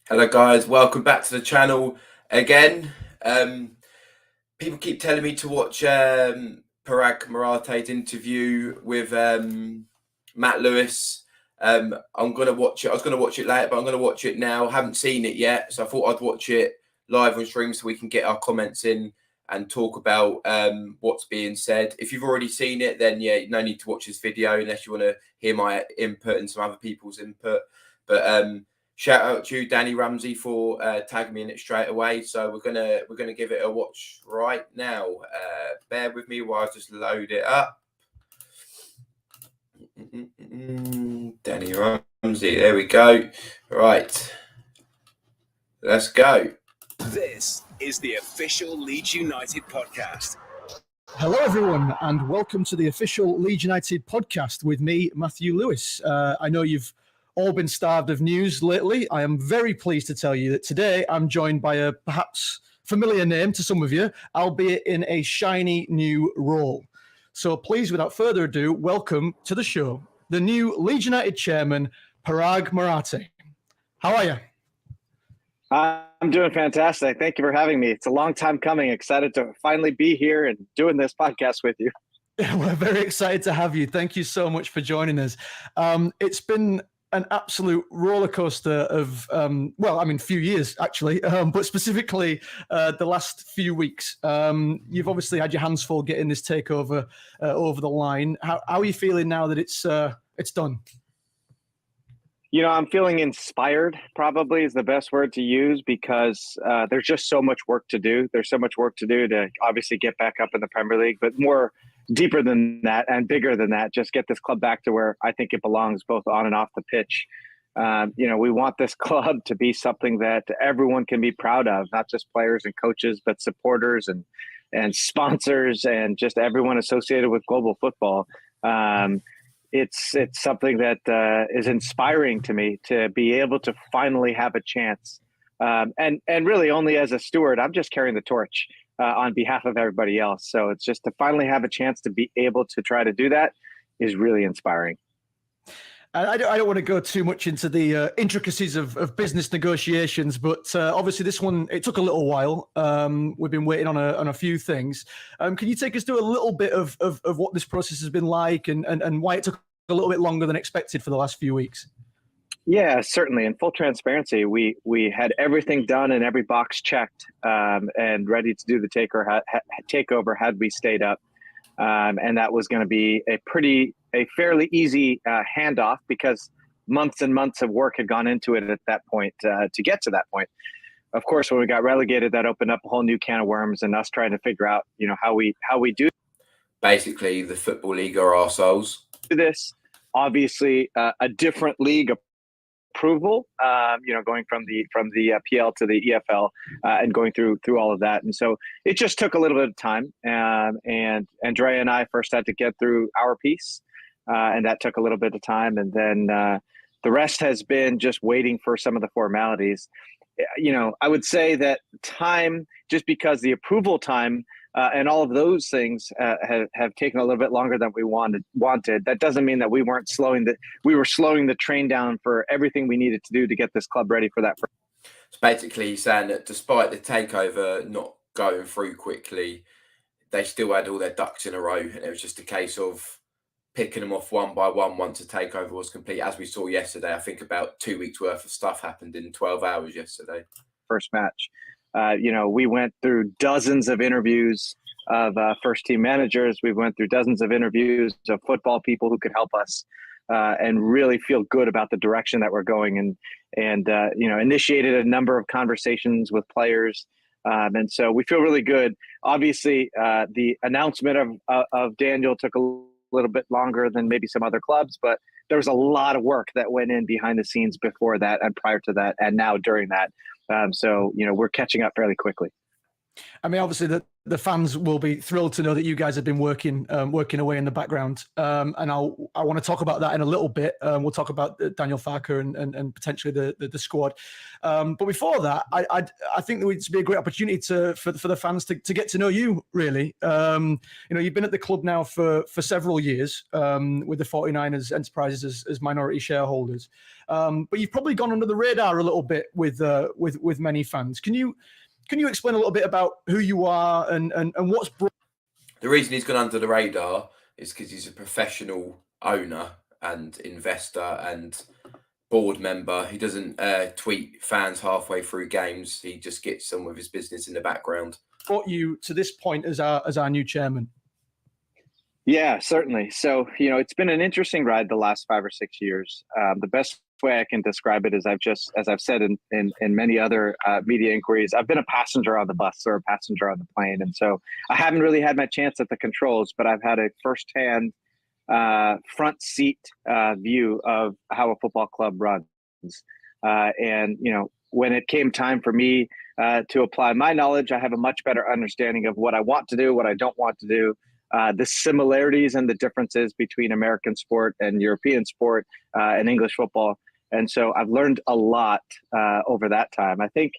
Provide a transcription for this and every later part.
Hello guys, welcome back to the channel again. Um, People keep telling me to watch Parag Marathe's interview with Matt Lewis. I'm gonna watch it. I was gonna watch it later, but I'm gonna watch it now. Haven't seen it yet, so I thought I'd watch it live on stream so we can get our comments in and talk about what's being said. If you've already seen it, then yeah, no need to watch this video unless you want to hear my input and some other people's input. But shout out to you, Danny Ramsey, for tagging me in it straight away. So we're gonna give it a watch right now. Bear with me while I just load it up. Danny Ramsey, there we go. Right, let's go. This is the official Leeds United podcast. Hello, everyone, and welcome to the official Leeds United podcast with me, Matthew Lewis. I know you've all been starved of news lately. I am very pleased to tell you that today I'm joined by a perhaps familiar name to some of you, albeit in a shiny new role. So please, without further ado, welcome to the show, the new Leeds United chairman, Paarag Marathe. How are you? I'm doing fantastic. Thank you for having me. It's a long time coming. Excited to finally be here and doing this podcast with you. We're very excited to have you. Thank you so much for joining us. It's been an absolute roller coaster of, few years actually, but specifically the last few weeks. You've obviously had your hands full getting this takeover over the line. How are you feeling now that it's done? You know, I'm feeling inspired, probably is the best word to use, because there's just so much work to do. There's so much work to do to obviously get back up in the Premier League, but more deeper than that and bigger than that, just get this club back to where I think it belongs, both on and off the pitch. We want this club to be something that everyone can be proud of, not just players and coaches, but supporters and sponsors and just everyone associated with global football. It's something that is inspiring to me to be able to finally have a chance. And really only as a steward, I'm just carrying the torch on behalf of everybody else. So it's just to finally have a chance to be able to try to do that is really inspiring. I don't want to go too much into the intricacies of business negotiations, but obviously this one, it took a little while. We've been waiting on a few things. Can you take us through a little bit of what this process has been like and why it took a little bit longer than expected for the last few weeks? Yeah, certainly. In full transparency, we had everything done and every box checked and ready to do the takeover had we stayed up. And that was going to be a fairly easy handoff, because months and months of work had gone into it at that point to get to that point. Of course, when we got relegated, that opened up a whole new can of worms, and us trying to figure out, how we do. Basically, the Football League are arseholes. This, obviously, a different league approval, going from the PL to the EFL and going through all of that. And so it just took a little bit of time. And Andrea and I first had to get through our piece, and that took a little bit of time. And then the rest has been just waiting for some of the formalities. I would say that time, just because the approval time and all of those things have taken a little bit longer than we wanted. That doesn't mean that we were slowing the train down for everything we needed to do to get this club ready for that. So basically, he's saying that despite the takeover not going through quickly, they still had all their ducks in a row, and it was just a case of picking them off one by one once the takeover was complete. As we saw yesterday, I think about 2 weeks worth of stuff happened in 12 hours yesterday. First match. We went through dozens of interviews of first team managers. We went through dozens of interviews of football people who could help us and really feel good about the direction that we're going, and initiated a number of conversations with players. And so we feel really good. Obviously, the announcement of Daniel took a little bit longer than maybe some other clubs, but there was a lot of work that went in behind the scenes before that and prior to that and now during that. So we're catching up fairly quickly. I mean, obviously, the fans will be thrilled to know that you guys have been working away in the background, and I want to talk about that in a little bit. We'll talk about Daniel Farke and potentially the squad, but before that, I think there would be a great opportunity for the fans to get to know you. Really, you've been at the club now for several years with the 49ers Enterprises as minority shareholders, but you've probably gone under the radar a little bit with many fans. Can you explain a little bit about who you are and what's brought? The reason he's gone under the radar is because he's a professional owner and investor and board member. He doesn't tweet fans halfway through games. He just gets on with his business in the background. Brought you to this point as our new chairman? Yeah, certainly. So, it's been an interesting ride the last 5 or 6 years. The best way I can describe it is as I've said in many other media inquiries, I've been a passenger on the bus or a passenger on the plane. And so I haven't really had my chance at the controls, but I've had a firsthand front seat view of how a football club runs. And, when it came time for me to apply my knowledge, I have a much better understanding of what I want to do, what I don't want to do. The similarities and the differences between American sport and European sport and English football. And so I've learned a lot over that time. I think,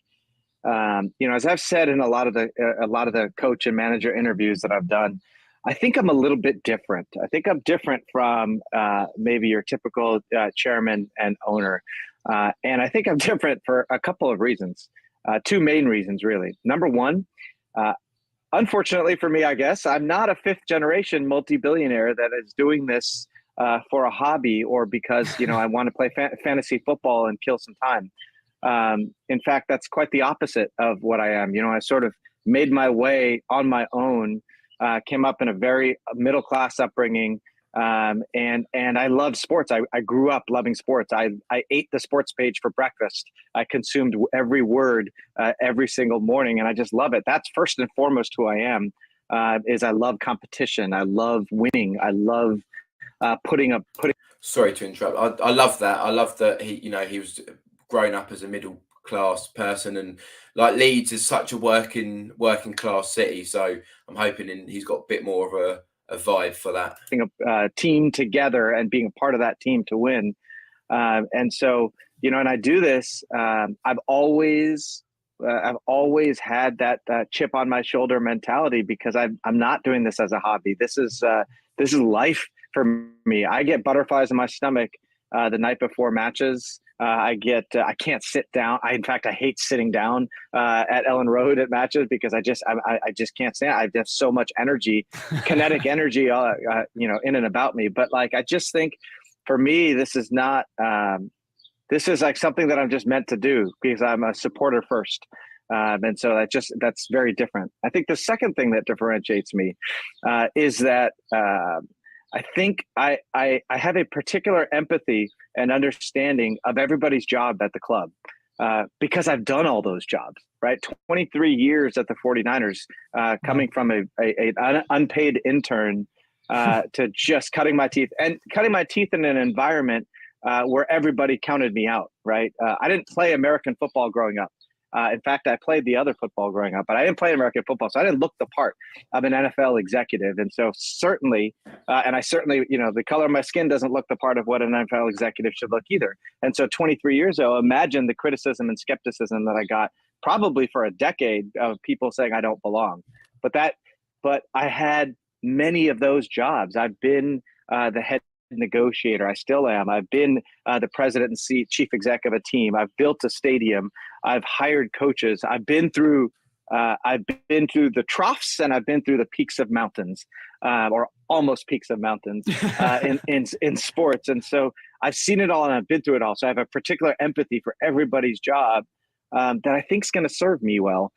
as I've said in a lot of the coach and manager interviews that I've done, I think I'm a little bit different. I think I'm different from maybe your typical chairman and owner. And I think I'm different for a couple of reasons. 2 main reasons, really. Number one, unfortunately for me, I guess, I'm not a 5th generation multi-billionaire that is doing this for a hobby or because, I want to play fantasy football and kill some time. In fact, that's quite the opposite of what I am. I sort of made my way on my own, came up in a very middle-class upbringing, and I love sports. I grew up loving sports. I ate the sports page for breakfast. I consumed every word every single morning, and I just love it. That's first and foremost who I am. Is I love competition. I love winning. I love putting. Sorry to interrupt. I love that. I love that he was growing up as a middle class person, and like Leeds is such a working class city. So I'm hoping he's got a bit more of a vibe for that. A team together and being a part of that team to win. And so, and I do this, I've always had that chip on my shoulder mentality because I'm not doing this as a hobby. This is life for me. I get butterflies in my stomach the night before matches. I can't sit down. In fact, I hate sitting down at Ellen Road at matches because I just can't stand it. I have so much energy, kinetic energy, in and about me. But like, I just think for me, this is not, this is like something that I'm just meant to do because I'm a supporter first. And so that's very different. I think the second thing that differentiates me is that I think I have a particular empathy and understanding of everybody's job at the club because I've done all those jobs, right? 23 years at the 49ers, coming from an unpaid intern to just cutting my teeth in an environment where everybody counted me out, right? I didn't play American football growing up. In fact, I played the other football growing up, but I didn't play American football, so I didn't look the part of an NFL executive. And so certainly, the color of my skin doesn't look the part of what an NFL executive should look either. And so 23 years ago, imagine the criticism and skepticism that I got probably for a decade of people saying I don't belong. But I had many of those jobs. I've been the head negotiator. I still am. I've been the president and chief exec of a team. I've built a stadium. I've hired coaches. I've been through the troughs and I've been through the peaks of mountains, or almost peaks of mountains in sports. And so I've seen it all and I've been through it all. So I have a particular empathy for everybody's job that I think is going to serve me well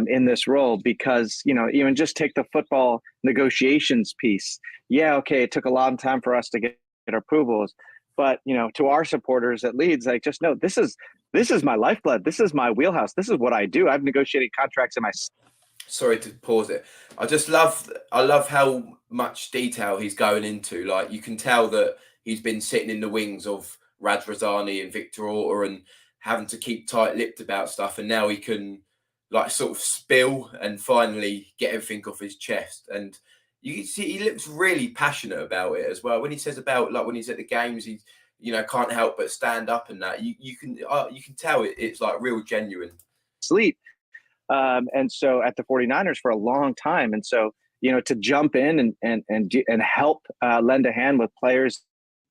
in this role because, even just take the football negotiations piece. Yeah, okay, it took a long time for us to get approvals, but, to our supporters at Leeds, like, just know this is my lifeblood. This is my wheelhouse. This is what I do. I've negotiated contracts in my... Sorry to pause it. I love how much detail he's going into. Like, you can tell that he's been sitting in the wings of Rad Razani and Victor Orta and having to keep tight-lipped about stuff, and now he can like sort of spill and finally get everything off his chest. And you can see he looks really passionate about it as well. When he says about like when he's at the games, he can't help but stand up and that. You can tell it's like real genuine. Sleep. And so at the 49ers for a long time. And so, to jump in and help lend a hand with players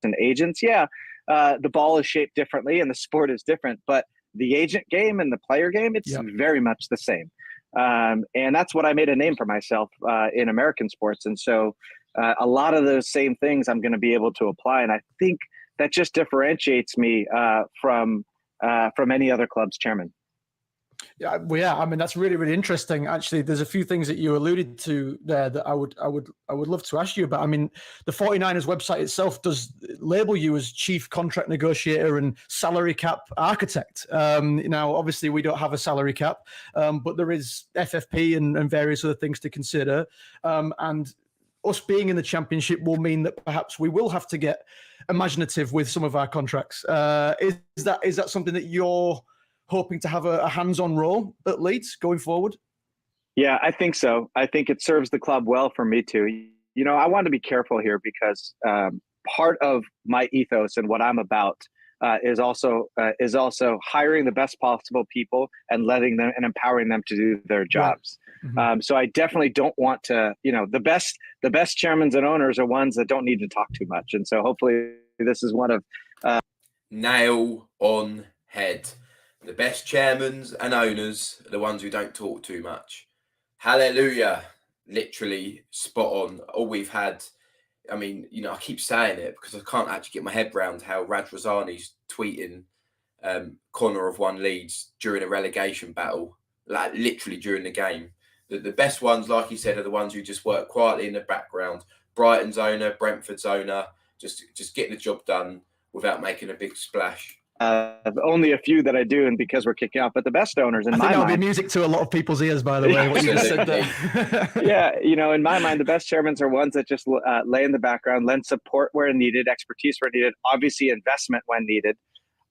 and agents. Yeah. The ball is shaped differently and the sport is different, but the agent game and the player game, it's very much the same. And that's what I made a name for myself in American sports. And so a lot of those same things I'm going to be able to apply. And I think that just differentiates me from any other club's chairman. Yeah, well, yeah. I mean, that's really, really interesting. Actually, there's a few things that you alluded to there that I would love to ask you about. I mean, the 49ers website itself does label you as chief contract negotiator and salary cap architect. Now, obviously, we don't have a salary cap, but there is FFP and various other things to consider. And us being in the championship will mean that perhaps we will have to get imaginative with some of our contracts. Is that something that you're hoping to have a hands-on role at Leeds going forward? Yeah, I think so. I think it serves the club well for me too. I want to be careful here because part of my ethos and what I'm about is also hiring the best possible people and letting them and empowering them to do their jobs. Right. Mm-hmm. So I definitely don't want to, the best chairmen and owners are ones that don't need to talk too much. And so hopefully this is one of nail on head. The best chairmen and owners are the ones who don't talk too much. Hallelujah. Literally spot on. All we've had, I mean, I keep saying it because I can't actually get my head around how Raj Razani's tweeting corner of one Leeds during a relegation battle, like literally during the game. The best ones, like he said, are the ones who just work quietly in the background. Brighton's owner, Brentford's owner, just getting the job done without making a big splash. Only a few that I do, and because we're kicking off. But the best owners, in my mind, that'll be music to a lot of people's ears, by the way. What you just said there. Yeah, in my mind, the best chairmen are ones that just lay in the background, lend support where needed, expertise where needed, obviously investment when needed,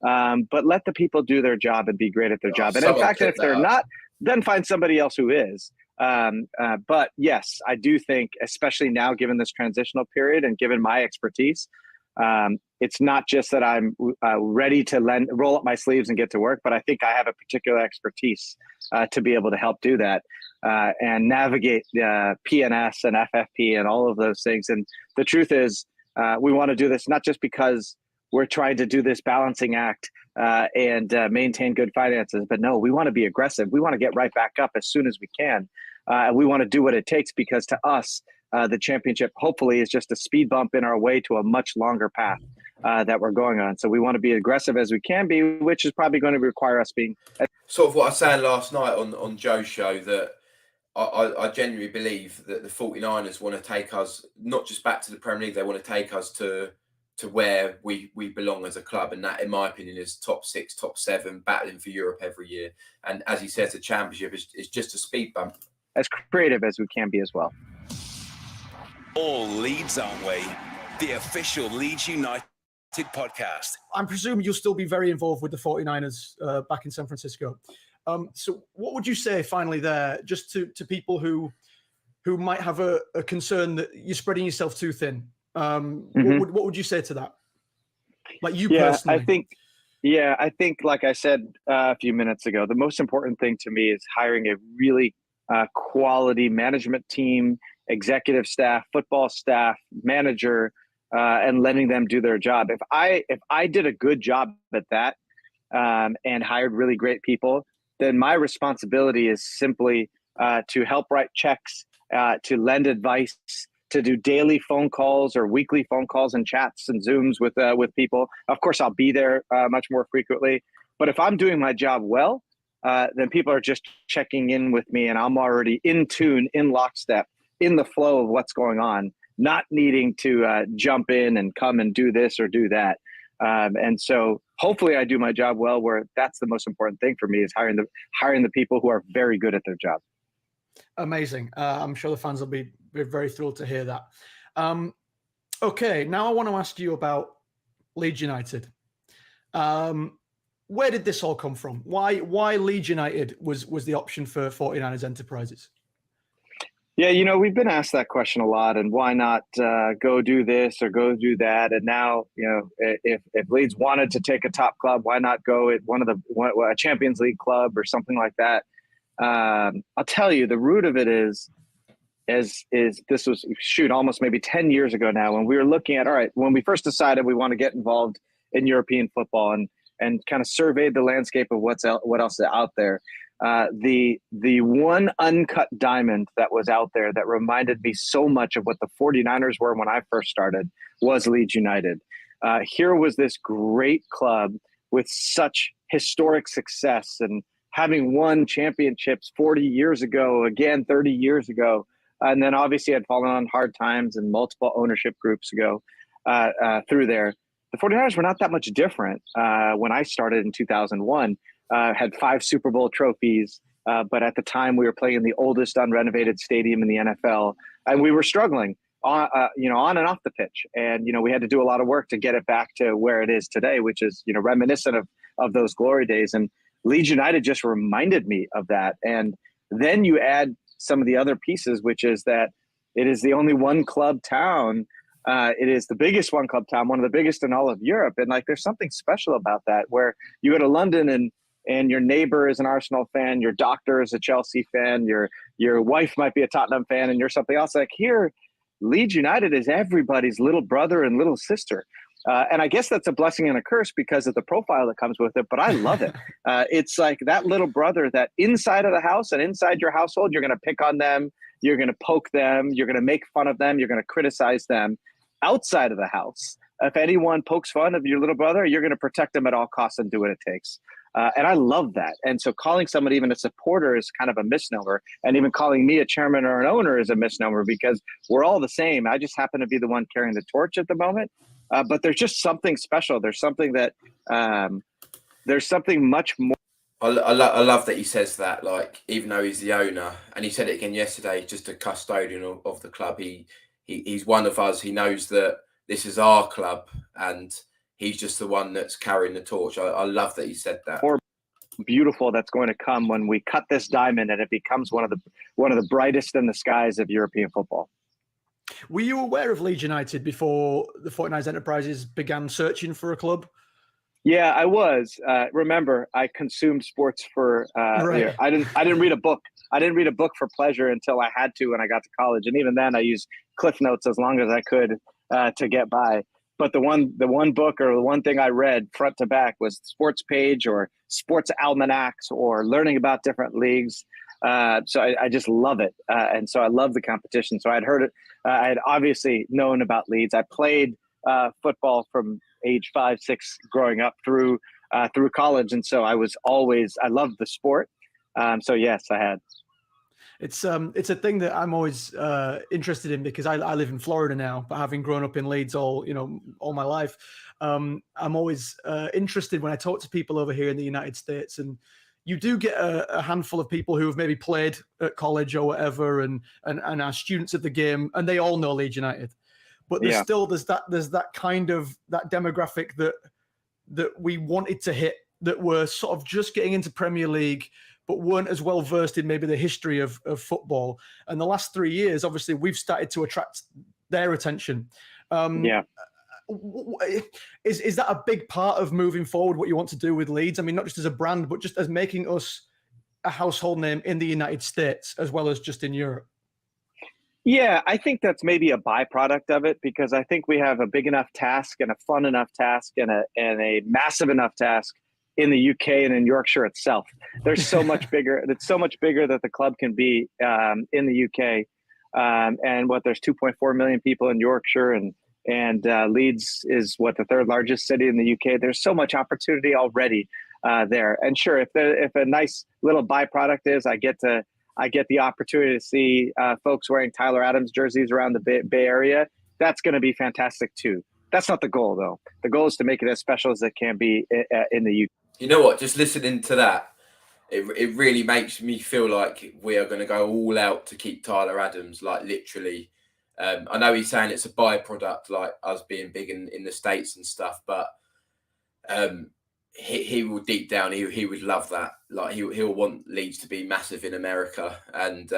but let the people do their job and be great at their job. And in fact, if they're not, then find somebody else who is. But yes, I do think, especially now, given this transitional period and given my expertise, it's not just that I'm ready to roll up my sleeves and get to work, but I think I have a particular expertise to be able to help do that and navigate PNS and FFP and all of those things. And the truth is, we want to do this not just because we're trying to do this balancing act and maintain good finances, but no, we want to be aggressive. We want to get right back up as soon as we can. And we want to do what it takes because to us, the championship hopefully is just a speed bump in our way to a much longer path that we're going on. So we want to be aggressive as we can be, which is probably going to require us being sort of what I was saying last night on Joe's show, that I genuinely believe that the 49ers want to take us not just back to the Premier League, they want to take us to where we belong as a club. And that, in my opinion, is top 6, top 7, battling for Europe every year. And as he says, the championship is just a speed bump. As creative as we can be as well. All Leeds, aren't we? The official Leeds United podcast. I'm presuming you'll still be very involved with the 49ers back in San Francisco. So what would you say finally there, just to people who might have a concern that you're spreading yourself too thin? What would you say to that? Like you personally? I think, like I said a few minutes ago, the most important thing to me is hiring a really quality management team, executive staff, football staff, manager, and letting them do their job. If I did a good job at that and hired really great people, then my responsibility is simply to help write checks, to lend advice, to do daily phone calls or weekly phone calls and chats and Zooms with people. Of course, I'll be there much more frequently. But if I'm doing my job well, then people are just checking in with me and I'm already in tune, in lockstep, in the flow of what's going on, not needing to jump in and come and do this or do that. And so hopefully I do my job well, where that's the most important thing for me, is hiring the people who are very good at their job. Amazing. I'm sure the fans will be very thrilled to hear that. Okay, now I want to ask you about Leeds United. where did this all come from? Why Leeds United was the option for 49ers Enterprises? Yeah, we've been asked that question a lot, and why not go do this or go do that? And now, if Leeds wanted to take a top club, why not go at a Champions League club or something like that? I'll tell you, the root of it is this was almost maybe 10 years ago now, when we were looking at, all right, when we first decided we want to get involved in European football and kind of surveyed the landscape of what else is out there. The one uncut diamond that was out there that reminded me so much of what the 49ers were when I first started was Leeds United. Here was this great club with such historic success and having won championships 40 years ago, again 30 years ago, and then obviously had fallen on hard times and multiple ownership groups ago through there. The 49ers were not that much different when I started in 2001. Had 5 Super Bowl trophies, but at the time we were playing in the oldest unrenovated stadium in the NFL, and we were struggling on and off the pitch. And we had to do a lot of work to get it back to where it is today, which is reminiscent of those glory days. And Leeds United just reminded me of that. And then you add some of the other pieces, which is that it is the only one club town. It is the biggest one club town, one of the biggest in all of Europe. And there's something special about that, where you go to London and your neighbor is an Arsenal fan, your doctor is a Chelsea fan, your wife might be a Tottenham fan, and you're something else. Like here, Leeds United is everybody's little brother and little sister. And I guess that's a blessing and a curse because of the profile that comes with it, but I love it. It's like that little brother that inside of the house and inside your household, you're going to pick on them, you're going to poke them, you're going to make fun of them, you're going to criticize them. Outside of the house, if anyone pokes fun of your little brother, you're going to protect them at all costs and do what it takes. And I love that. And so calling somebody even a supporter is kind of a misnomer. And even calling me a chairman or an owner is a misnomer, because we're all the same. I just happen to be the one carrying the torch at the moment. But there's just something special. There's something that there's something much more. I love that he says that, even though he's the owner, and he said it again yesterday, just a custodian of the club. He's one of us. He knows that this is our club, and he's just the one that's carrying the torch. I love that he said that. More beautiful that's going to come when we cut this diamond and it becomes one of the brightest in the skies of European football. Were you aware of Leeds United before the 49ers Enterprises began searching for a club? Yeah, I was. Remember, I consumed sports for. Right. I didn't read a book. I didn't read a book for pleasure until I had to when I got to college, and even then, I used Cliff Notes as long as I could to get by. But the one book or the one thing I read front to back was Sports Page or Sports Almanacs or learning about different leagues. So I just love it, and so I love the competition. So I'd heard it. I had obviously known about Leeds. I played football from age 5, 6 growing up through college, and so I loved the sport. So yes, I had. It's a thing that I'm always interested in, because I live in Florida now, but having grown up in Leeds all my life, I'm always interested when I talk to people over here in the United States, and you do get a handful of people who have maybe played at college or whatever, and are students of the game, and they all know Leeds United. But there's that kind of that demographic that we wanted to hit, that were sort of just getting into Premier League, but weren't as well versed in maybe the history of football. And the last 3 years, obviously, we've started to attract their attention. Is that a big part of moving forward, what you want to do with Leeds? I mean, not just as a brand, but just as making us a household name in the United States as well as just in Europe? Yeah, I think that's maybe a byproduct of it, because I think we have a big enough task and a fun enough task and a massive enough task in the UK and in Yorkshire itself. There's so much bigger. It's so much bigger that the club can be in the UK. And there's 2.4 million people in Yorkshire, and Leeds is the third largest city in the UK. There's so much opportunity already there. And sure, if a nice little byproduct is I get the opportunity to see folks wearing Tyler Adams jerseys around the Bay Area, that's going to be fantastic too. That's not the goal, though. The goal is to make it as special as it can be in the UK. You know what? Just listening to that, it really makes me feel like we are going to go all out to keep Tyler Adams, literally. I know he's saying it's a byproduct, like us being big in the States and stuff, but he will deep down he would love that. Like he'll want Leeds to be massive in America, and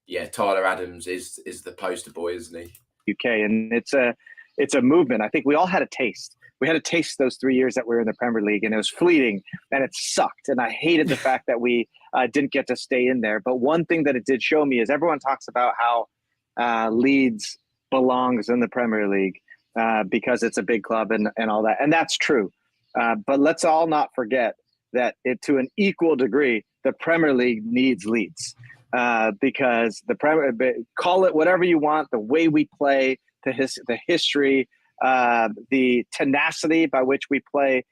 yeah, Tyler Adams is the poster boy, isn't he? UK, and it's a movement. I think we all had a taste. We had a taste those 3 years that we were in the Premier League, and it was fleeting, and it sucked. And I hated the fact that we didn't get to stay in there. But one thing that it did show me is everyone talks about how Leeds belongs in the Premier League because it's a big club and all that, and that's true. But let's all not forget that to an equal degree, the Premier League needs Leeds. Because call it whatever you want, the way we play, the history, the tenacity by which we play,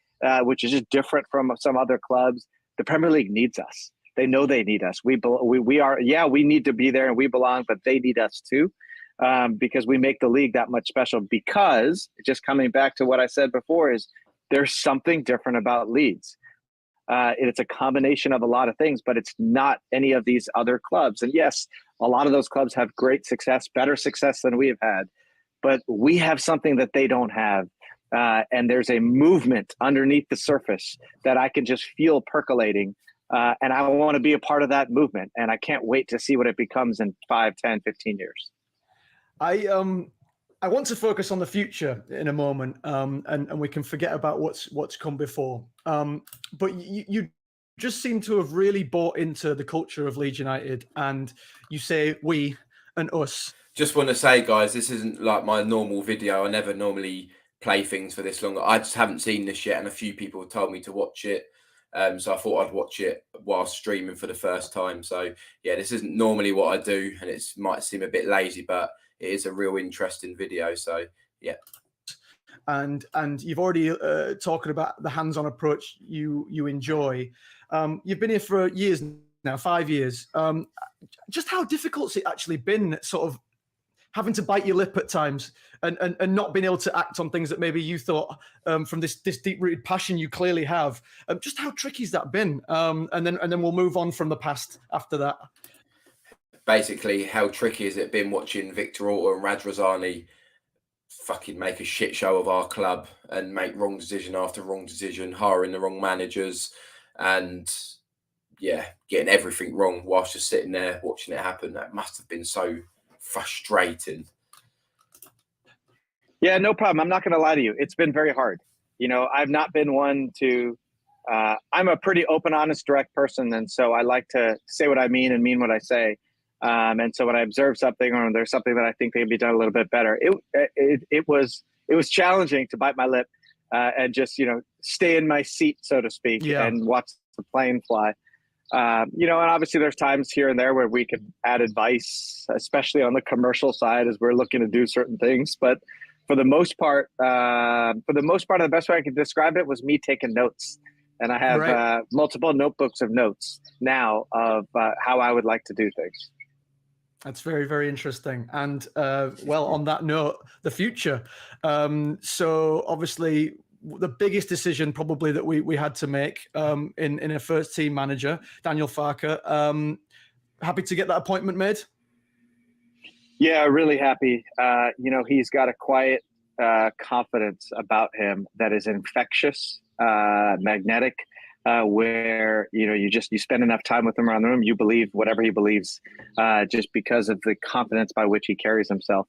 which is just different from some other clubs. The Premier League needs us. They know they need us. We are, yeah, we need to be there and we belong, but they need us too, because we make the league that much special. Because just coming back to what I said before is there's something different about Leeds. It's a combination of a lot of things, but it's not any of these other clubs. And yes, a lot of those clubs have great success, better success than we have had, but we have something that they don't have. And there's a movement underneath the surface that I can just feel percolating. And I want to be a part of that movement. And I can't wait to see what it becomes in 5, 10, 15 years. I want to focus on the future in a moment, and we can forget about what's come before. But you just seem to have really bought into the culture of Leeds United, and you say we and us. Just want to say, guys, this isn't like my normal video. I never normally play things for this long. I just haven't seen this yet, and a few people told me to watch it. So I thought I'd watch it while streaming for the first time. So yeah, this isn't normally what I do, and it might seem a bit lazy, but it is a real interesting video. So yeah. And you've already talking about the hands-on approach you enjoy. You've been here for years now, 5 years. Just how difficult's it actually been, sort of having to bite your lip at times and not being able to act on things that maybe you thought from this deep-rooted passion you clearly have. Just how tricky has that been? And then we'll move on from the past after that. Basically, how tricky has it been watching Victor Orta and Raj Razani fucking make a shit show of our club and make wrong decision after wrong decision, hiring the wrong managers, and yeah, getting everything wrong whilst just sitting there watching it happen. That must have been so frustrating. Yeah, no problem. I'm not going to lie to you. It's been very hard. You know, I've not been one to, I'm a pretty open, honest, direct person. And so I like to say what I mean and mean what I say. And so when I observe something or there's something that I think can be done a little bit better, it was challenging to bite my lip and just, stay in my seat, so to speak, and watch the plane fly. And obviously there's times here and there where we could add advice, especially on the commercial side as we're looking to do certain things. But for the most part, the best way I could describe it was me taking notes. And I have multiple notebooks of notes now of how I would like to do things. That's very, very interesting. And well, on that note, the future. So obviously the biggest decision probably that we had to make in a first team manager, Daniel Farke. Happy to get that appointment made? Yeah, really happy. He's got a quiet confidence about him that is infectious, magnetic, where you spend enough time with him around the room, you believe whatever he believes, just because of the confidence by which he carries himself.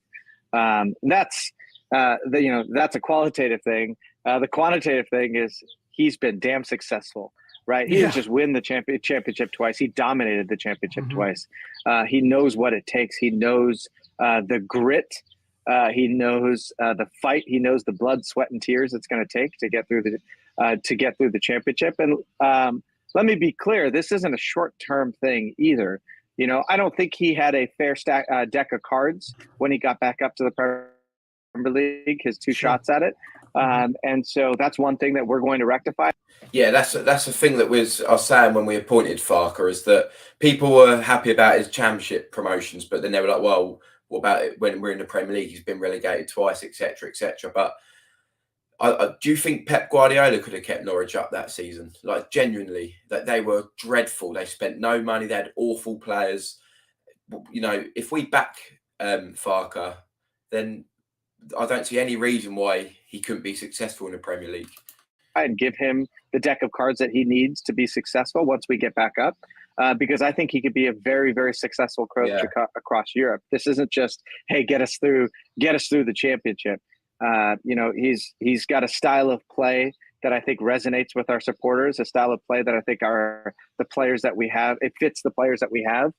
That's a qualitative thing. The quantitative thing is he's been damn successful, right? He didn't just win the championship twice. He dominated the championship twice. He knows what it takes. He knows the grit. He knows the fight. He knows the blood, sweat, and tears it's going to take to get through the championship. And let me be clear: this isn't a short-term thing either. I don't think he had a fair deck of cards when he got back up to the Premier League. His two shots at it, and so that's one thing that we're going to rectify. Yeah, that's the thing that I was saying when we appointed Farke, is that people were happy about his championship promotions, but then they were like, well, what about it when we're in the Premier League? He's been relegated twice, etc., etc. But do you think Pep Guardiola could have kept Norwich up that season? Like, genuinely, that they were dreadful. They spent no money. They had awful players. If we back Farke, then I don't see any reason why he couldn't be successful in the Premier League. And give him the deck of cards that he needs to be successful once we get back up. Because I think he could be a very, very successful coach across Europe. This isn't just, hey, get us through the championship. He's got a style of play that I think resonates with our supporters, a style of play that I think are the players that we have. It fits the players that we have.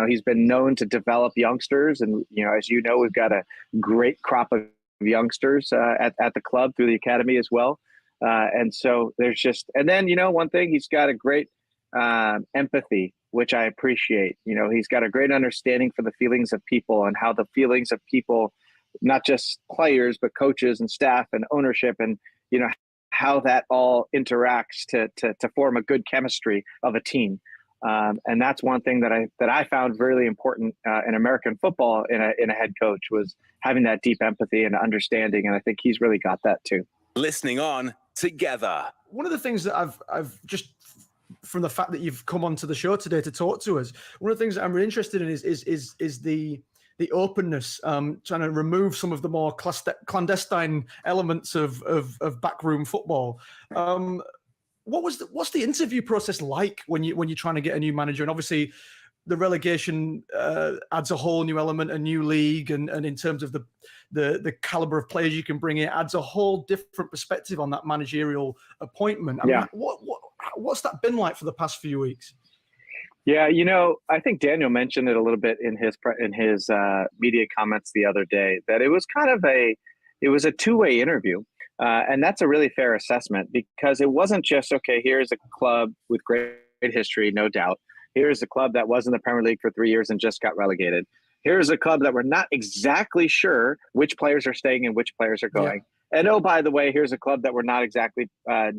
He's been known to develop youngsters, and as you know, we've got a great crop of youngsters at the club through the academy as well. And so there's just, and then one thing, he's got a great empathy, which I appreciate. He's got a great understanding for the feelings of people and how the feelings of people, not just players, but coaches and staff and ownership, and how that all interacts to form a good chemistry of a team. And that's one thing that I found really important in American football in a head coach, was having that deep empathy and understanding. And I think he's really got that too. Listening on together. One of the things that I've just, from the fact that you've come onto the show today to talk to us, one of the things that I'm really interested in is the openness, trying to remove some of the more clandestine elements of backroom football. What's the interview process like when you're trying to get a new manager? And obviously, the relegation adds a whole new element, a new league, and in terms of the caliber of players you can bring in, adds a whole different perspective on that managerial appointment. I mean, what's that been like for the past few weeks? Yeah, I think Daniel mentioned it a little bit in his media comments the other day, that it was a two-way interview. And that's a really fair assessment, because it wasn't just, okay, here's a club with great history, no doubt. Here's a club that was in the Premier League for 3 years and just got relegated. Here's a club that we're not exactly sure which players are staying and which players are going. Yeah. And oh, by the way, here's a club that we're not exactly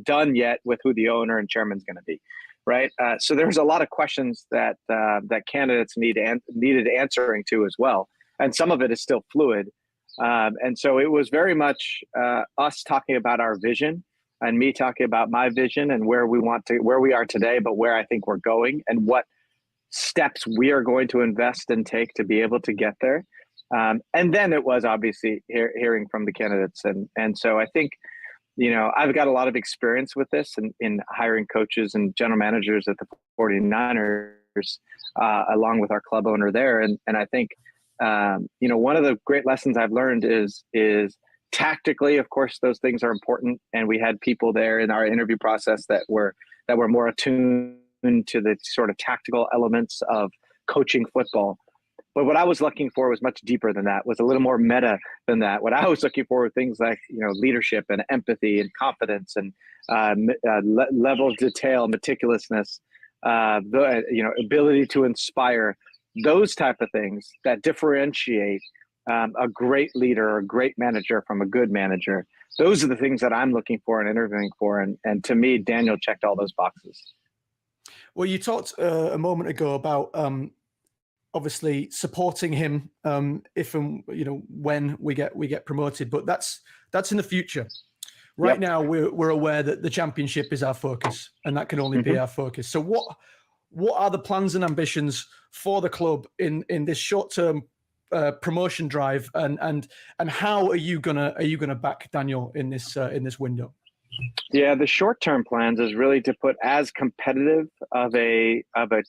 done yet with who the owner and chairman's going to be. Right. So there's a lot of questions that candidates needed answering to as well. And some of it is still fluid. And so it was very much us talking about our vision, and me talking about my vision and where we are today, but where I think we're going and what steps we are going to invest and take to be able to get there. And then it was obviously hearing from the candidates. And so I think, I've got a lot of experience with this in hiring coaches and general managers at the 49ers, along with our club owner there. And I think, one of the great lessons I've learned is tactically, of course, those things are important. And we had people there in our interview process that were more attuned to the sort of tactical elements of coaching football. But what I was looking for was much deeper than that, was a little more meta than that. What I was looking for were things like, leadership and empathy and confidence and level of detail, meticulousness, ability to inspire, those type of things that differentiate a great leader or a great manager from a good manager. Those are the things that I'm looking for and interviewing for. And to me, Daniel checked all those boxes. Well, you talked a moment ago about obviously supporting him if and when we get promoted, but that's in the future. Right now, we're aware that the championship is our focus, and that can only be our focus. So what are the plans and ambitions for the club in this short-term promotion drive, and how are you gonna back Daniel in this window? Yeah, the short-term plans is really to put as competitive of a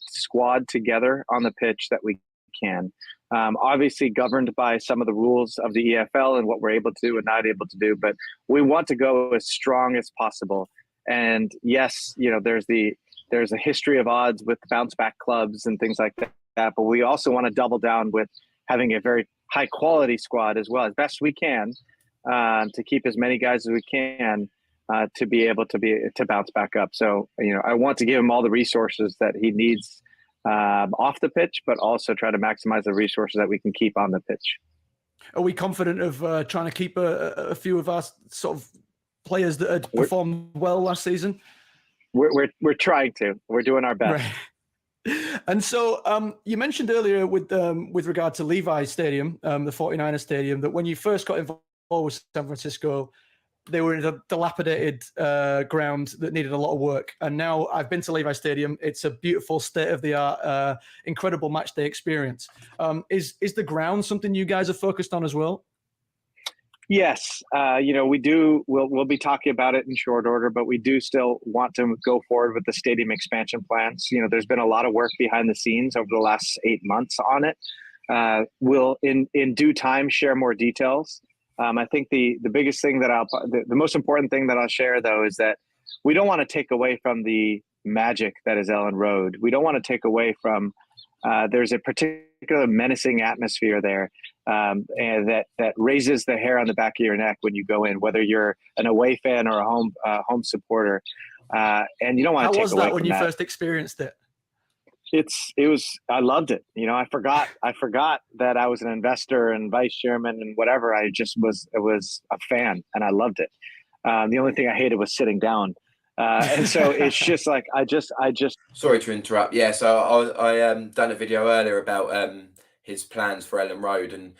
squad together on the pitch that we can. Obviously governed by some of the rules of the EFL and what we're able to do and not able to do, but we want to go as strong as possible. And yes, there's a history of odds with bounce back clubs and things like that, but we also want to double down with having a very high quality squad as well, as best we can, to keep as many guys as we can to be able to bounce back up. So, I want to give him all the resources that he needs off the pitch, but also try to maximize the resources that we can keep on the pitch. Are we confident of trying to keep a few of our sort of players that had performed well last season? We're trying to. We're doing our best. Right. And so you mentioned earlier with regard to Levi Stadium, the 49ers Stadium, that when you first got involved with San Francisco, they were in a dilapidated ground that needed a lot of work. And now I've been to Levi Stadium. It's a beautiful, state-of-the-art, incredible match day experience. Is the ground something you guys are focused on as well? Yes, we'll be talking about it in short order, but we do still want to go forward with the stadium expansion plans. There's been a lot of work behind the scenes over the last 8 months on it. We'll in due time share more details. I think the biggest thing the most important thing that I'll share though is that we don't want to take away from the magic that is Ellen Road. We don't want to take away from there's a particular menacing atmosphere there, and that raises the hair on the back of your neck when you go in, whether you're an away fan or a home supporter, and you don't want to take away from that. How was that when you first experienced it? I loved it. I forgot that I was an investor and vice chairman and whatever. I was a fan and I loved it. The only thing I hated was sitting down. And so it's just like, I just. Sorry to interrupt. Yeah. So I done a video earlier about his plans for Ellen Road, and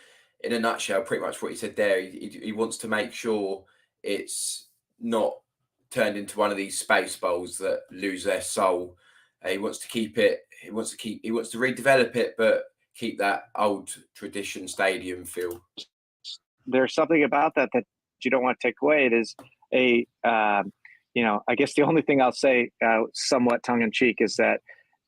in a nutshell, pretty much what he said there, he wants to make sure it's not turned into one of these space bowls that lose their soul. He wants to keep it. He wants to redevelop it, but keep that old tradition stadium feel. There's something about that you don't want to take away. It is I guess the only thing I'll say, somewhat tongue in cheek, is that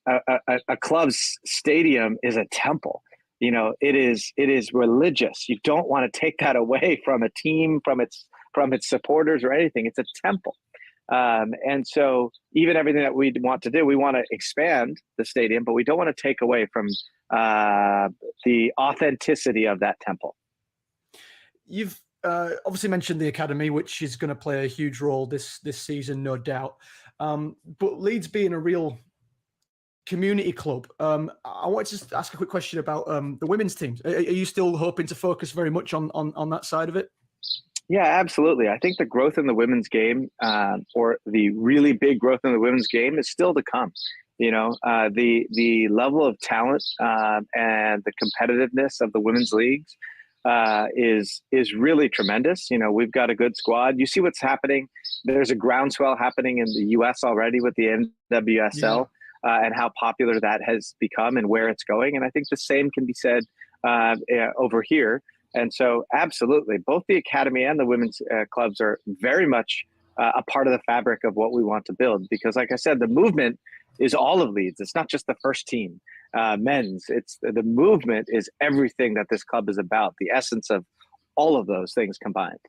a club's stadium is a temple. It is religious. You don't want to take that away from a team, from its supporters or anything. It's a temple. And so even everything that we want to do, we want to expand the stadium, but we don't want to take away from the authenticity of that temple. You've obviously mentioned the academy, which is going to play a huge role this season, no doubt. But Leeds being a real community club, I wanted to ask a quick question about the women's teams. Are you still hoping to focus very much on that side of it? Yeah, absolutely. I think the growth in the women's game, or the really big growth in the women's game, is still to come. The level of talent and the competitiveness of the women's leagues is really tremendous. We've got a good squad. You see what's happening. There's a groundswell happening in the U.S. already with the NWSL, and how popular that has become and where it's going. And I think the same can be said over here. And so absolutely, both the academy and the women's clubs are very much a part of the fabric of what we want to build. Because like I said, the movement is all of Leeds. It's not just the first team, men's. It's the movement is everything that this club is about, the essence of all of those things combined.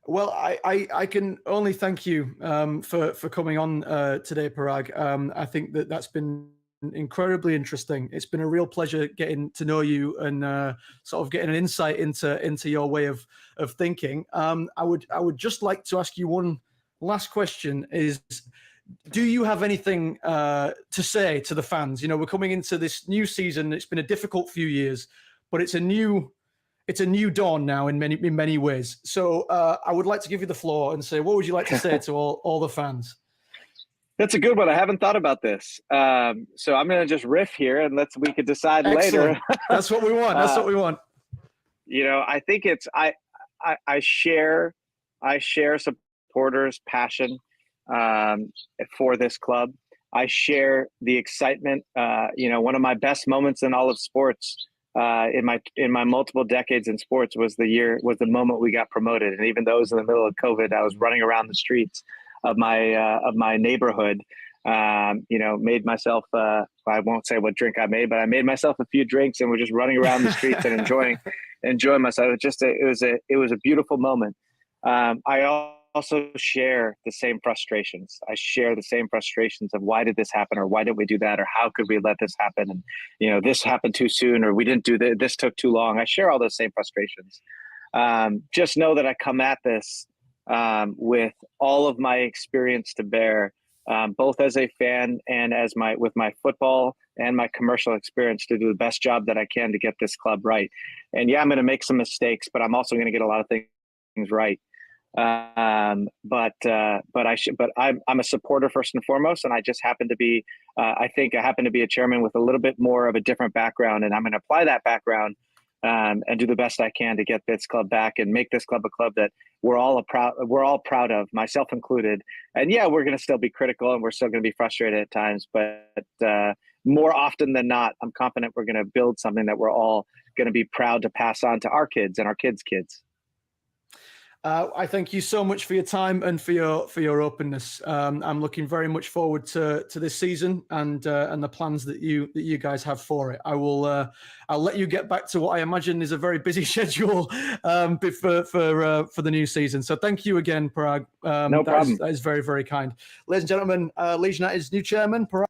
Well, I can only thank you for coming on today, Paarag. I think that's been incredibly interesting. It's been a real pleasure getting to know you and sort of getting an insight into your way of thinking. I would just like to ask you one last question: is do you have anything to say to the fans? We're coming into this new season. It's been a difficult few years, but it's a new dawn now in many ways. So I would like to give you the floor and say, what would you like to say to all the fans? That's a good one. I haven't thought about this. So I'm going to just riff here, and we could decide later. That's what we want. That's what we want. I think it's I share supporters' passion for this club. I share the excitement. One of my best moments in all of sports, in my multiple decades in sports, was the moment we got promoted. And even though it was in the middle of COVID, I was running around the streets of my neighborhood. Made myself, I won't say what drink I made, but I made myself a few drinks and we're just running around the streets and enjoying myself. It was a beautiful moment. I also share the same frustrations. I share the same frustrations of why did this happen, or why didn't we do that, or how could we let this happen? And, this happened too soon, or we didn't do this, this took too long. I share all those same frustrations. Just know that I come at this with all of my experience to bear, both as a fan and with my football and my commercial experience, to do the best job that I can to get this club right. And yeah, I'm going to make some mistakes, but I'm also going to get a lot of things right. I'm a supporter first and foremost, and I just happen to be, I happen to be a chairman with a little bit more of a different background, and I'm going to apply that background and do the best I can to get this club back and make this club a club that we're all proud of, myself included. And yeah, we're going to still be critical and we're still going to be frustrated at times, but more often than not, I'm confident we're going to build something that we're all going to be proud to pass on to our kids and our kids' kids. I thank you so much for your time and for your openness. I'm looking very much forward to this season and the plans that you guys have for it. I'll let you get back to what I imagine is a very busy schedule for the new season. So thank you again, Paarag. No problem. That is very, very kind. Ladies and gentlemen, Leeds United's new chairman, Paarag.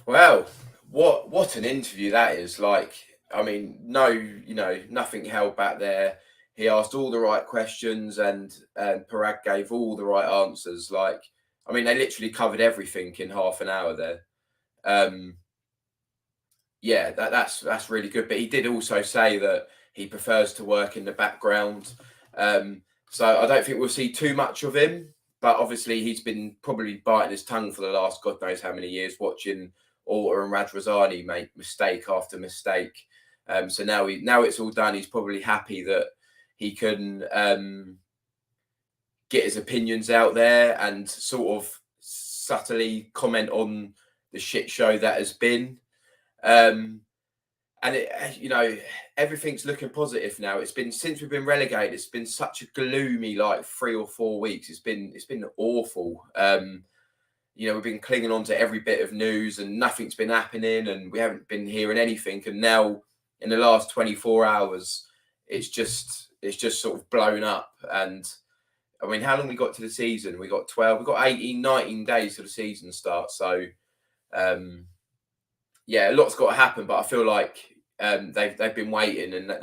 Well, what an interview that is. Like, I mean, nothing held back there. He asked all the right questions, and Paarag gave all the right answers. Like, I mean, they literally covered everything in half an hour there. Yeah, that's really good. But he did also say that he prefers to work in the background. So I don't think we'll see too much of him. But obviously, he's been probably biting his tongue for the last God knows how many years, watching Orta and Radrazani make mistake after mistake. So now it's all done. He's probably happy that he can get his opinions out there and sort of subtly comment on the shit show that has been. And everything's looking positive now. It's been, since we've been relegated, it's been such a gloomy 3 or 4 weeks. It's been awful. We've been clinging on to every bit of news and nothing's been happening and we haven't been hearing anything. And now in the last 24 hours, it's just sort of blown up. And I mean, how long we got to the season? We got 12, we got 18, 19 days till the season starts. So, a lot's got to happen, but I feel like they've been waiting and that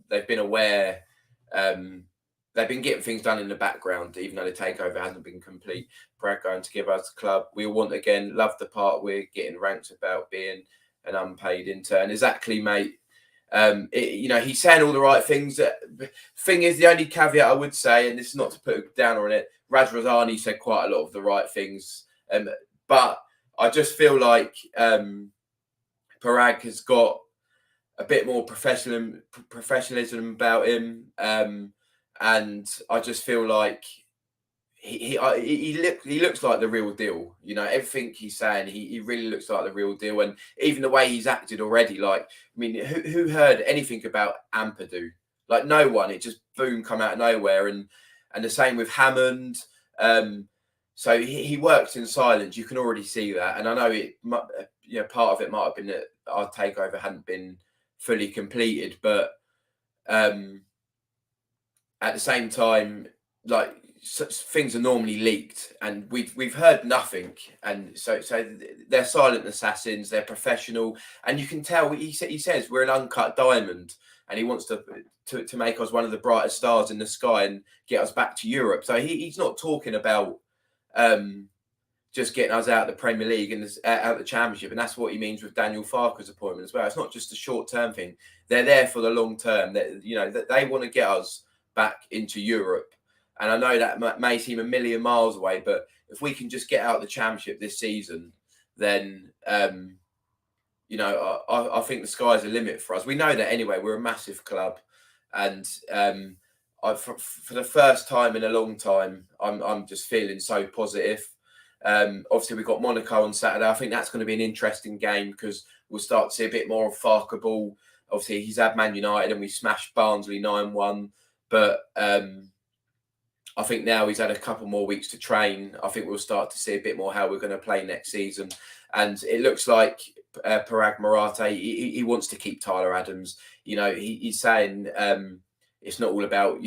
they've been aware. They've been getting things done in the background, even though the takeover hasn't been complete. Paarag going to give us the club. We want, again, love the part we're getting ranked about being an unpaid intern. Exactly, mate. He's saying all the right things. Thing is, the only caveat I would say, and this is not to put a downer on it, Radrazani said quite a lot of the right things. But I just feel like Paarag has got a bit more professionalism about him. And I just feel like he looks like the real deal. Everything he's saying, he really looks like the real deal. And even the way he's acted already, who heard anything about Ampadu? No one. It just boom, come out of nowhere. And the same with Hammond. So he works in silence. You can already see that. And I know part of it might have been that our takeover hadn't been fully completed, but at the same time, things are normally leaked, and we've heard nothing, and so they're silent assassins. They're professional, and you can tell. He says we're an uncut diamond, and he wants to make us one of the brightest stars in the sky and get us back to Europe. So he's not talking about just getting us out of the Premier League and out of the Championship, and that's what he means with Daniel Farke's appointment as well. It's not just a short-term thing. They're there for the long term. That they want to get us back into Europe. And I know that may seem a million miles away, but if we can just get out of the Championship this season, then I think the sky's the limit for us. We know that anyway. We're a massive club, and for the first time in a long time, I'm just feeling so positive. Obviously, we've got Monaco on Saturday. I think that's going to be an interesting game because we'll start to see a bit more of Farke ball. Obviously, he's had Man United and we smashed Barnsley 9-1. But I think now he's had a couple more weeks to train. I think we'll start to see a bit more how we're going to play next season. And it looks like Paarag Marathe, he wants to keep Tyler Adams. He's saying it's not all about,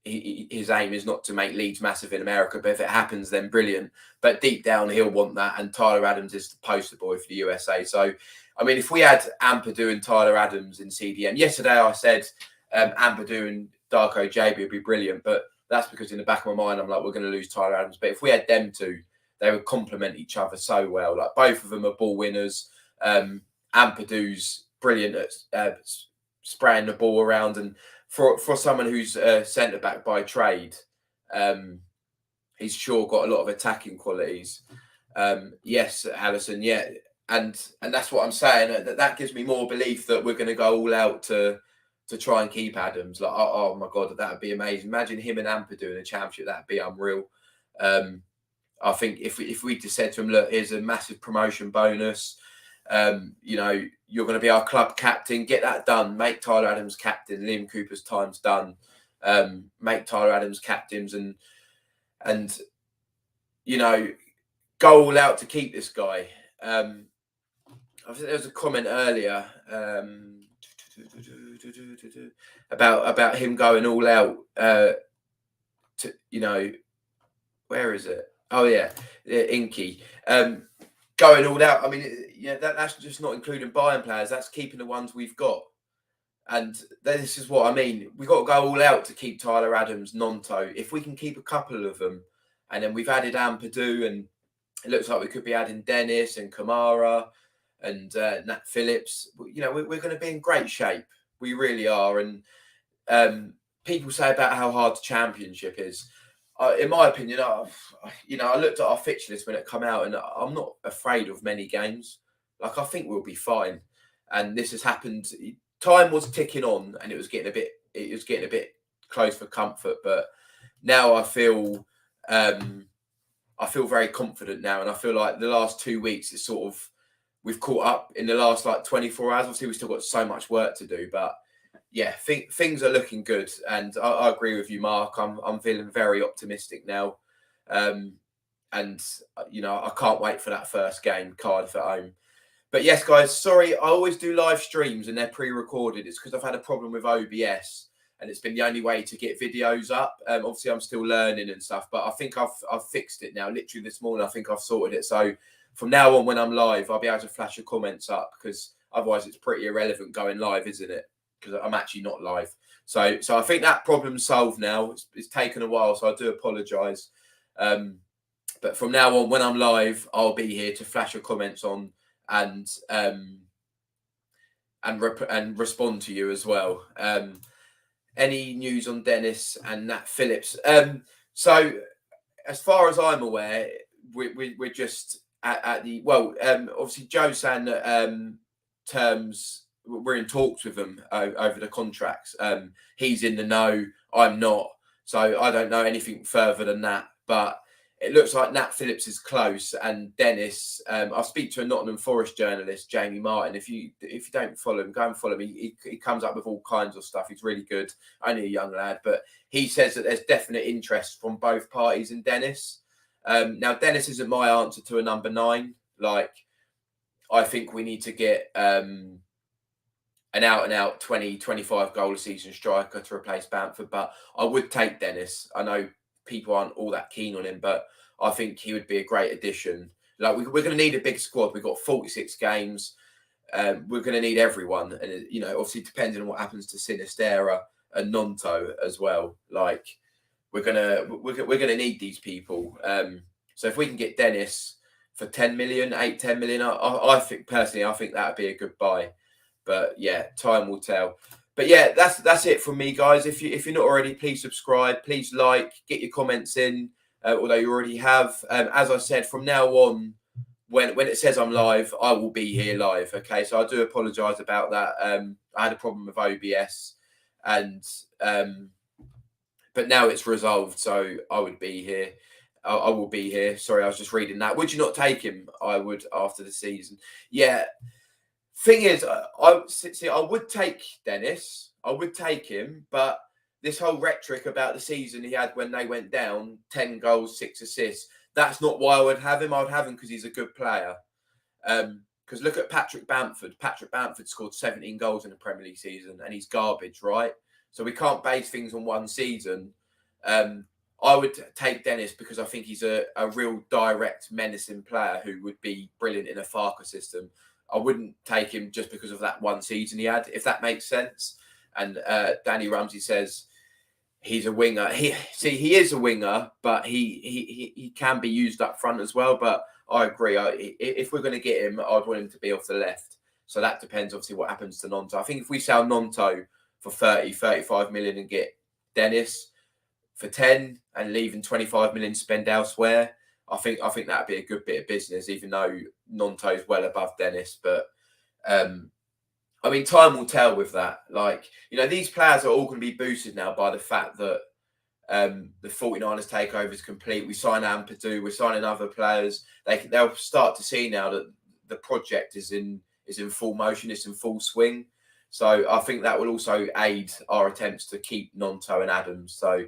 his aim is not to make Leeds massive in America, but if it happens, then brilliant. But deep down, he'll want that. And Tyler Adams is the poster boy for the USA. So, I mean, if we had Ampadu and Tyler Adams in CDM, yesterday I said Ampadu and Darko JB would be brilliant, but that's because in the back of my mind, I'm like, we're going to lose Tyler Adams. But if we had them two, they would complement each other so well. Both of them are ball winners. Ampadu's brilliant at spraying the ball around, and for someone who's centre back by trade, he's sure got a lot of attacking qualities. Yes, Allison, yeah, and that's what I'm saying. That gives me more belief that we're going to go all out to try and keep Adams. Oh my God, that would be amazing. Imagine him and Ampadu in a Championship. That'd be unreal. I think if we just said to him, look, here's a massive promotion bonus. You're going to be our club captain. Get that done. Make Tyler Adams captain. Liam Cooper's time's done. make Tyler Adams captains, and you know, go all out to keep this guy. I think there was a comment earlier about him going all out. To, you know, where is it? Oh yeah, Inky. Going all out. I mean, yeah, that's just not including buying players. That's keeping the ones we've got. And this is what I mean. We've got to go all out to keep Tyler Adams, Nonto. If we can keep a couple of them, and then we've added Ampadu, and it looks like we could be adding Dennis and Kamara and Nat Phillips. You know, we're going to be in great shape. We really are. And people say about how hard the Championship is. In my opinion, I looked at our fixture list when it came out, and I'm not afraid of many games. Like, I think we'll be fine. And this has happened. Time was ticking on, and it was getting a bit close for comfort. But now I feel very confident now, and I feel like the last 2 weeks it's sort of we've caught up in the last like 24 hours. Obviously, we've still got so much work to do, but yeah, things are looking good, and I agree with you, Mark. I'm feeling very optimistic now, and you know, I can't wait for that first game, Cardiff at home. But yes, guys, sorry, I always do live streams and they're pre-recorded. It's because I've had a problem with OBS, and it's been the only way to get videos up. Obviously, I'm still learning and stuff, but I think I've fixed it now. Literally this morning, I think I've sorted it. So from now on, when I'm live, I'll be able to flash your comments up, because otherwise it's pretty irrelevant going live, isn't it? Because I'm actually not live. So I think that problem's solved now. It's taken a while, so I do apologise. But from now on, when I'm live, I'll be here to flash your comments on and respond to you as well. Any news on Dennis and Nat Phillips? So as far as I'm aware, we're just at the obviously Joe saying that terms, we're in talks with them over the contracts. He's in the know, I'm not, so I don't know anything further than that. But it looks like Nat Phillips is close, and Dennis. I'll speak to a Nottingham Forest journalist, Jamie Martin. If you don't follow him, go and follow him. He comes up with all kinds of stuff. He's really good. Only a young lad, but he says that there's definite interest from both parties in Dennis. Now, Dennis isn't my answer to a number 9. Like, I think we need to get an out-and-out 20, 25 goal a season striker to replace Bamford. But I would take Dennis. I know people aren't all that keen on him, but I think he would be a great addition. Like, we're going to need a big squad. We've got 46 games. We're going to need everyone, and you know, obviously depending on what happens to Sinistera and Nonto as well. Like, we're gonna need these people. So if we can get Dennis for 10 million, 10 million, I think personally, I think that'd be a good buy. But yeah, time will tell. But yeah, that's it from me, guys. If you're not already, please subscribe, please like, get your comments in, although you already have. As I said, from now on, when it says I'm live, I will be here live. Okay, so I do apologise about that. I had a problem with OBS, and but now it's resolved, so I would be here. I will be here. Sorry, I was just reading that. Would you not take him? I would, after the season. Yeah. Thing is, I would take Dennis. I would take him, but this whole rhetoric about the season he had when they went down, 10 goals, 6 assists, that's not why I would have him. I would have him because he's a good player. Because look at Patrick Bamford. Patrick Bamford scored 17 goals in the Premier League season, and he's garbage, right? So we can't base things on one season. I would take Dennis because I think he's a real direct, menacing player who would be brilliant in a Farker system. I wouldn't take him just because of that one season he had, if that makes sense. And Danny Ramsey says he's a winger. He is a winger, but he can be used up front as well. But I agree. If we're going to get him, I'd want him to be off the left. So that depends, obviously, what happens to Nonto. I think if we sell Nonto for 30, 35 million and get Dennis for 10 and leaving 25 million to spend elsewhere, I think that'd be a good bit of business, even though Nonto is well above Dennis. But I mean, time will tell with that. Like, you know, these players are all going to be boosted now by the fact that the 49ers takeover is complete. We sign Ampadu, we're signing other players. They'll start to see now that the project is in full motion, it's in full swing. So I think that will also aid our attempts to keep Nonto and Adams. So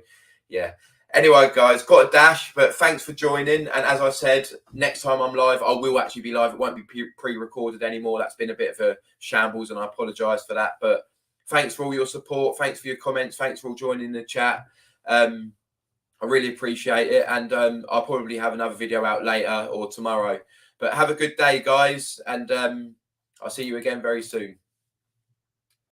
yeah. Anyway, guys, got a dash, but thanks for joining. And as I said, next time I'm live, I will actually be live. It won't be pre-recorded anymore. That's been a bit of a shambles, and I apologise for that. But thanks for all your support. Thanks for your comments. Thanks for all joining the chat. I really appreciate it. And I'll probably have another video out later or tomorrow. But have a good day, guys. And I'll see you again very soon.